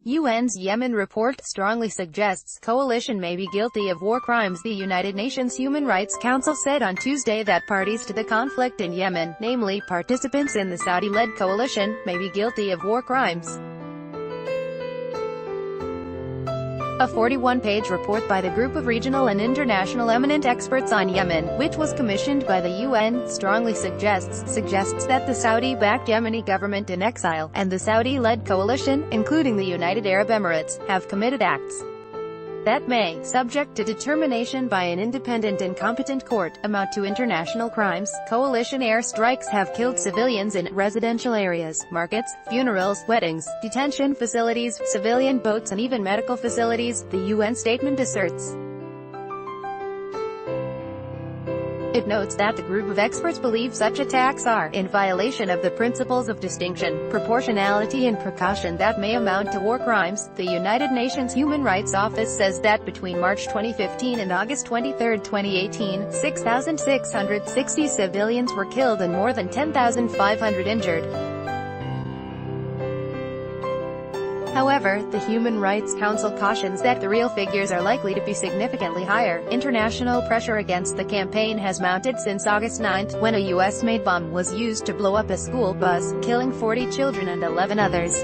UN's Yemen report strongly suggests coalition may be guilty of war crimes. The United Nations Human Rights Council said on Tuesday that parties to the conflict in Yemen, namely participants in the Saudi-led coalition, may be guilty of war crimes. A 41-page report by the group of regional and international eminent experts on Yemen, which was commissioned by the UN, strongly suggests that the Saudi-backed Yemeni government in exile, and the Saudi-led coalition, including the United Arab Emirates, have committed acts that may, subject to determination by an independent and competent court, amount to international crimes. Coalition airstrikes have killed civilians in residential areas, markets, funerals, weddings, detention facilities, civilian boats and even medical facilities, the UN statement asserts. It notes that the group of experts believe such attacks are in violation of the principles of distinction, proportionality and precaution that may amount to war crimes. The United Nations Human Rights Office says that between March 2015 and August 23, 2018, 6,660 civilians were killed and more than 10,500 injured. However, the Human Rights Council cautions that the real figures are likely to be significantly higher. International pressure against the campaign has mounted since August 9, when a US-made bomb was used to blow up a school bus, killing 40 children and 11 others.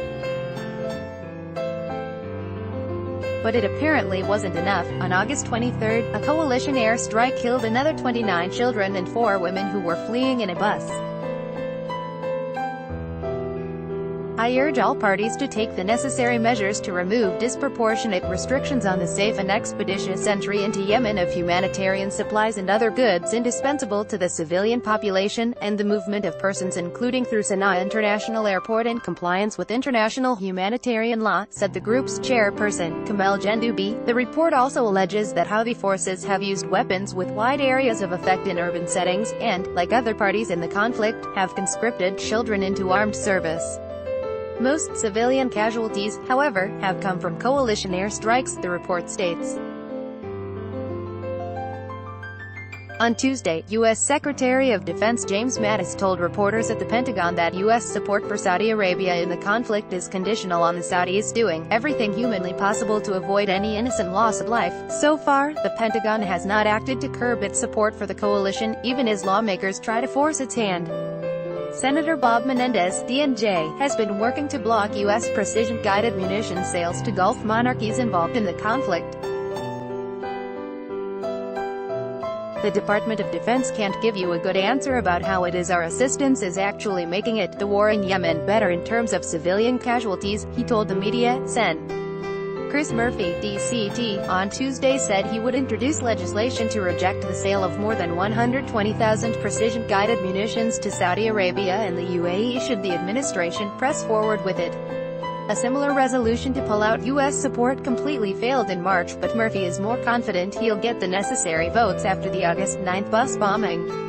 But it apparently wasn't enough. On August 23, a coalition airstrike killed another 29 children and 4 women who were fleeing in a bus. I urge all parties to take the necessary measures to remove disproportionate restrictions on the safe and expeditious entry into Yemen of humanitarian supplies and other goods indispensable to the civilian population, and the movement of persons including through Sana'a International Airport in compliance with international humanitarian law, said the group's chairperson, Kamal Jendoubi. The report also alleges that Houthi forces have used weapons with wide areas of effect in urban settings, and, like other parties in the conflict, have conscripted children into armed service. Most civilian casualties, however, have come from coalition airstrikes, the report states. On Tuesday, U.S. Secretary of Defense James Mattis told reporters at the Pentagon that U.S. support for Saudi Arabia in the conflict is conditional on the Saudis doing everything humanly possible to avoid any innocent loss of life. So far, the Pentagon has not acted to curb its support for the coalition, even as lawmakers try to force its hand. Senator Bob Menendez, DNJ, has been working to block U.S. precision-guided munitions sales to Gulf monarchies involved in the conflict. The Department of Defense can't give you a good answer about how it is our assistance is actually making the war in Yemen better in terms of civilian casualties, he told the media. Sen. Chris Murphy, DCT, on Tuesday said he would introduce legislation to reject the sale of more than 120,000 precision-guided munitions to Saudi Arabia and the UAE should the administration press forward with it. A similar resolution to pull out U.S. support completely failed in March, but Murphy is more confident he'll get the necessary votes after the August 9 bus bombing.